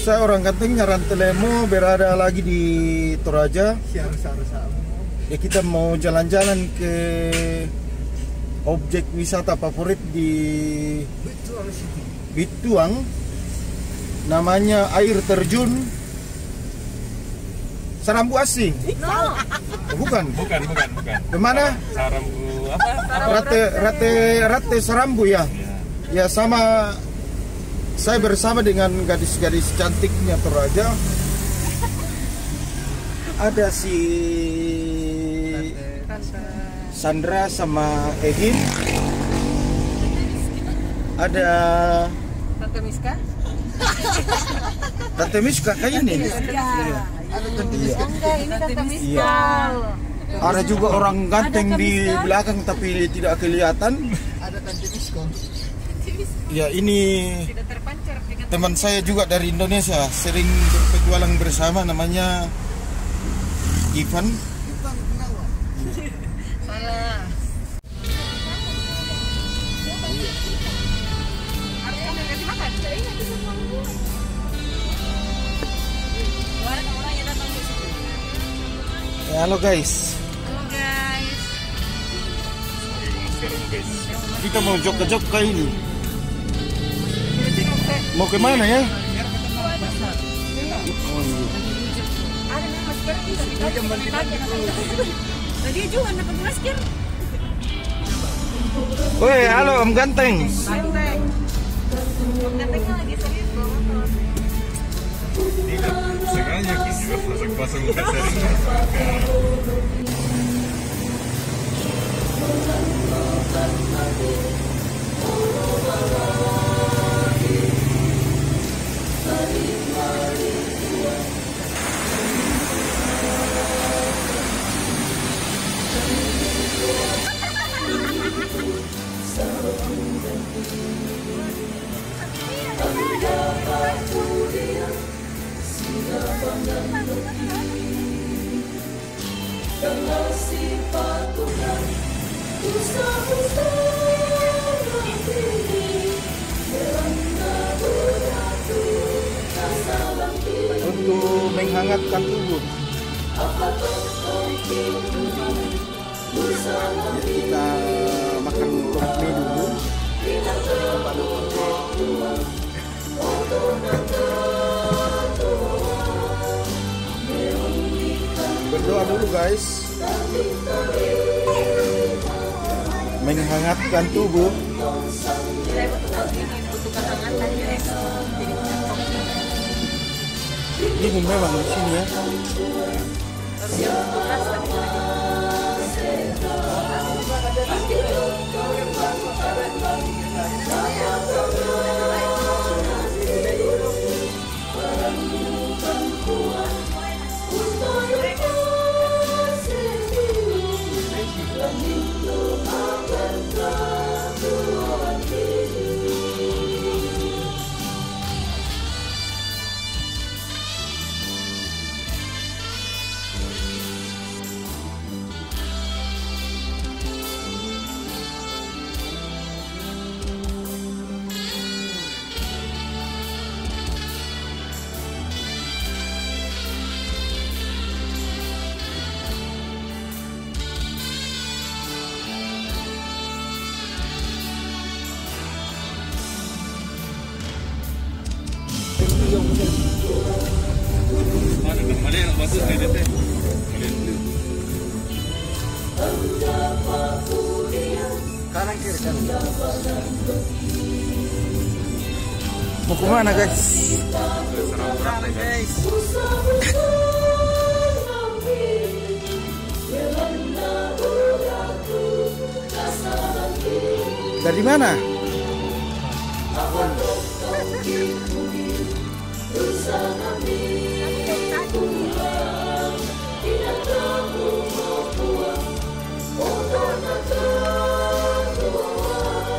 Saya orang Ganteng, Nyarantelemo, berada lagi di Toraja. Ya, kita mau jalan-jalan ke objek wisata favorit di Bituang. Namanya air terjun Sarambu Asih. Bukan. Bagaimana? Sarambu apa? Rate Sarambu ya. Ya, sama saya bersama dengan gadis-gadis cantiknya Toraja. Ada si Sandra sama Egin. Ada Tante Miska. Tante Miska kayak ini. Ada Tante Miska. Enggak, ini Tante Miska. Iya. Ada juga orang ganteng di belakang tapi tidak kelihatan. Ada Tante Miska. Ya, ini Tidak terpancar dengan teman saya juga dari Indonesia, sering berpetualang bersama, namanya Ivan. salah. Harus kamu kasih makan. Orang yang datang di situ. Ya, halo guys, Halo guys. kita mau jog-jog ke ini. Mau kemana ya? Ada nih masker tadi juga anak pakai masker. Woi, halo Om Ganteng. Ganteng. Gantengnya lagi serius bawa motor. Sengaja juga pasang-pasang muka sering. Untuk menghangatkan tubuh. Kita makan mie dulu. Berdoa dulu guys. Menghangatkan tubuh. Dingin memang di sini ya. Mana dah Malay nak masuk ni dia. Kanan kiri kanan. Mau kemana guys? Dari mana?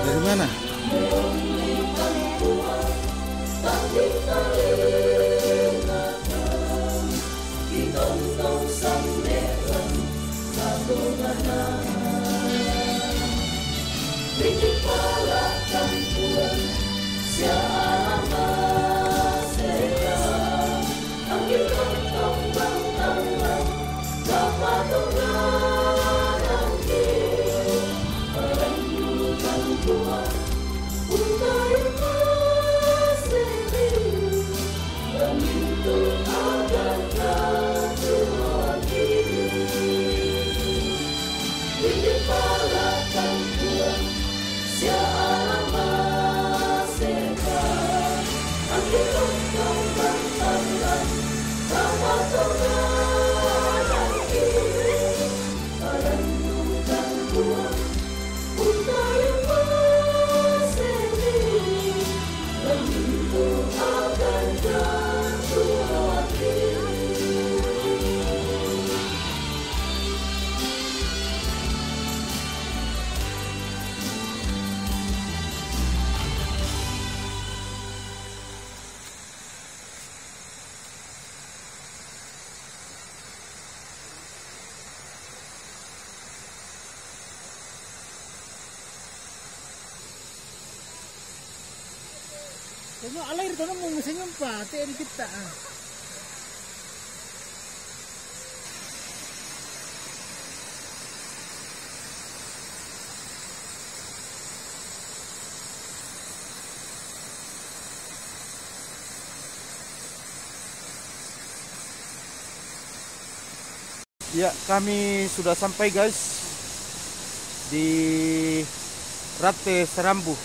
Dari mana? Siapa Kayaknya alay rito na mo senyum pa, te di kita. Ya, kami sudah sampai guys di Rate Serambu.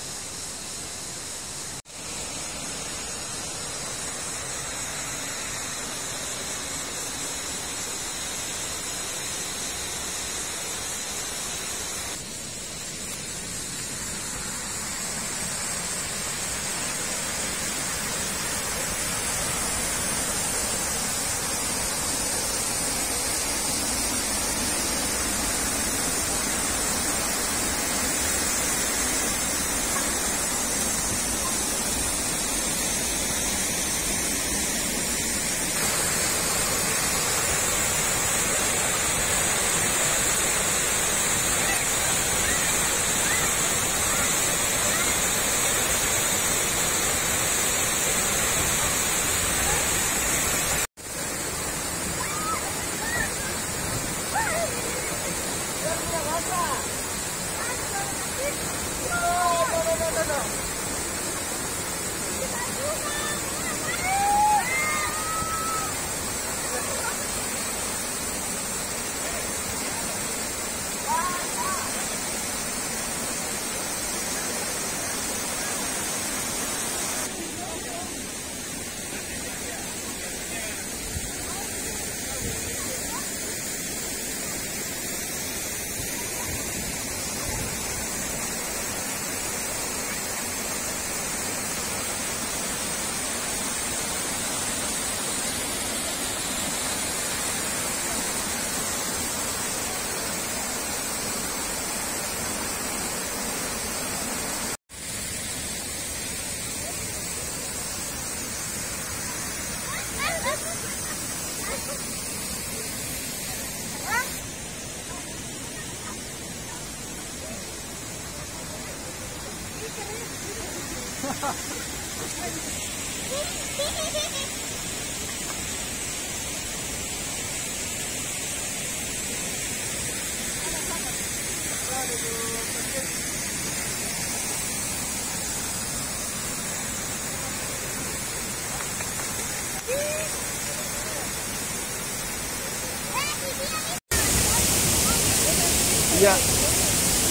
Ya,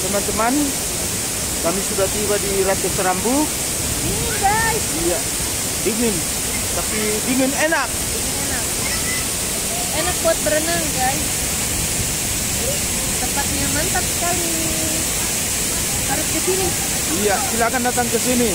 teman-teman, kami sudah tiba di Rate Serambu. Dingin guys. Iya, dingin, tapi dingin enak. Enak. Enak buat berenang guys. Tempatnya mantap sekali. Harus ke sini. Iya, silakan datang ke sini.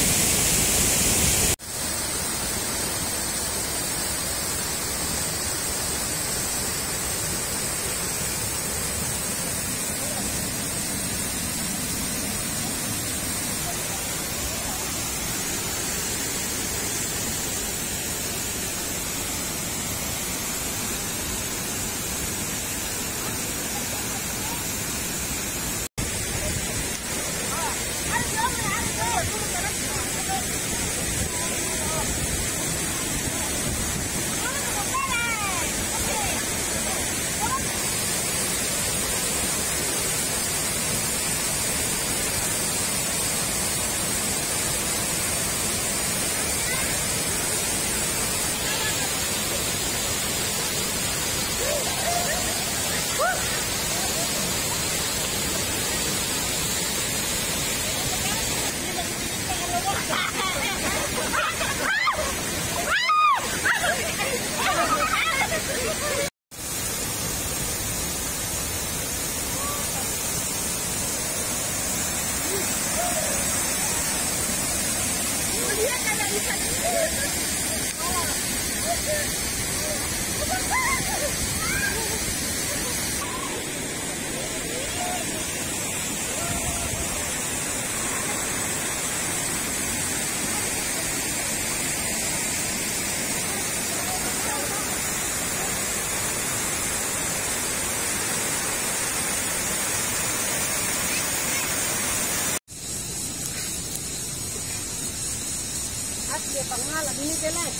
Dia pangalan ini jelek.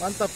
Mantap.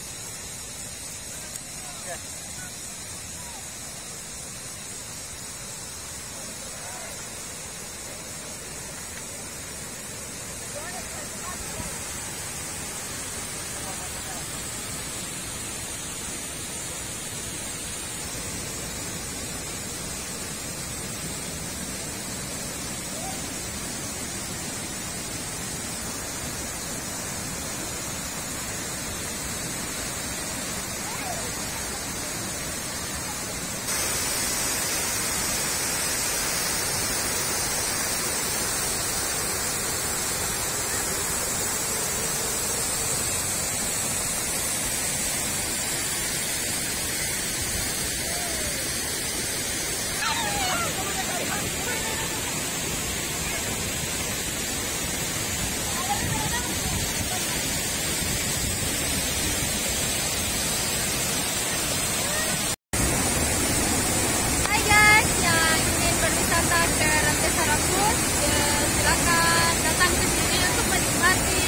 Silakan datang ke sini untuk menikmati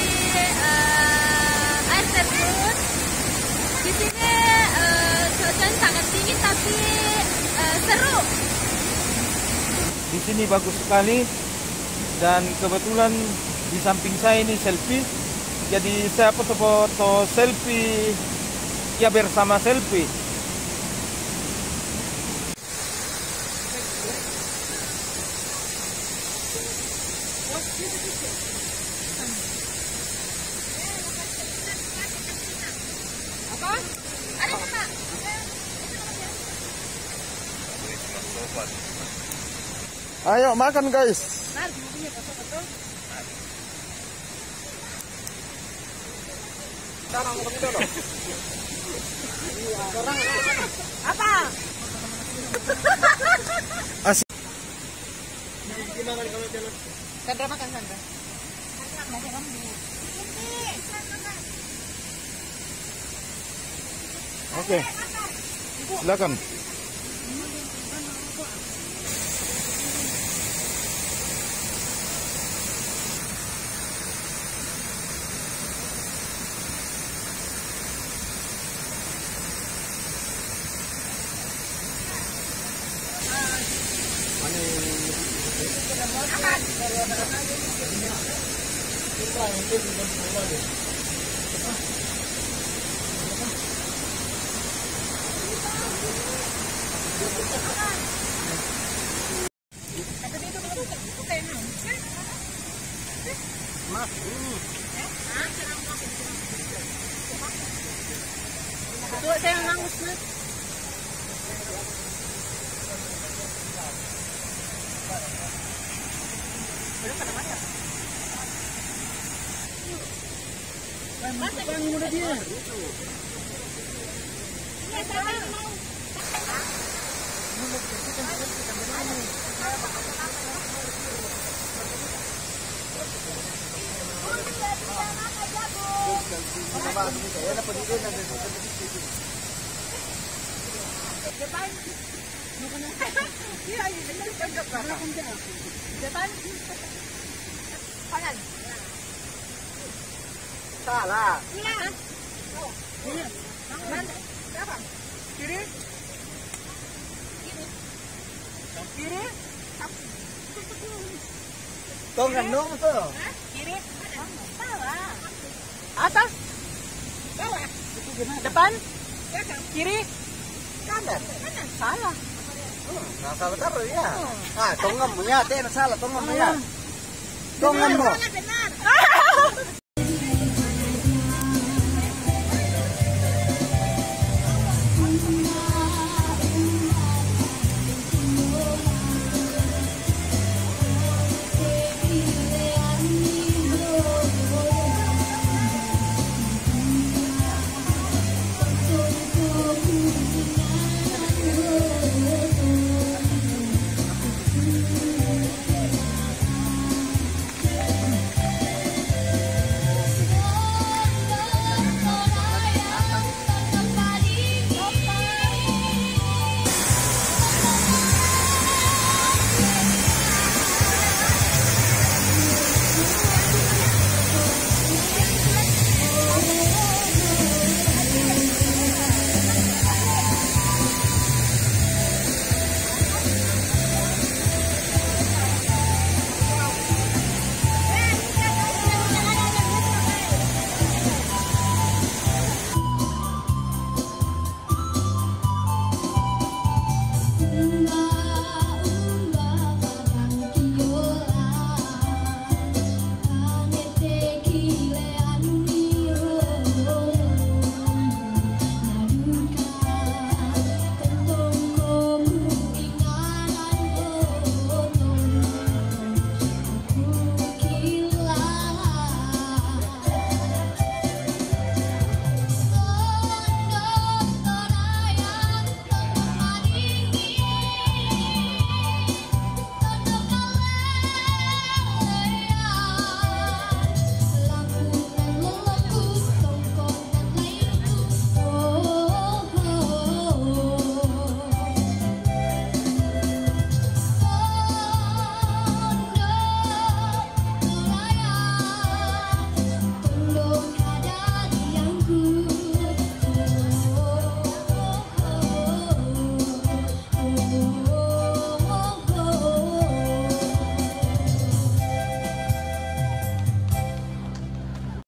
air terjun. Di sini cuacanya sangat dingin tapi seru. Di sini bagus sekali dan kebetulan di samping saya ini selfie. Jadi saya foto-foto selfie ya bersama selfie. Apa? Ada apa? Ayo makan guys. Apa? Asik. Sandra makan Sandra. Oke. Silakan. Tuh saya yang nangis mas. Salah. Kiri. Kiri. Kau ngandung tuh. Kiri. Salah. Atas. Bawah. Depan. Kiri. Kanan. Kanan. Salah. Nah, salah taruh ya. Ah, tongam punya, teh salah tongam punya. Tongam mo. Benar.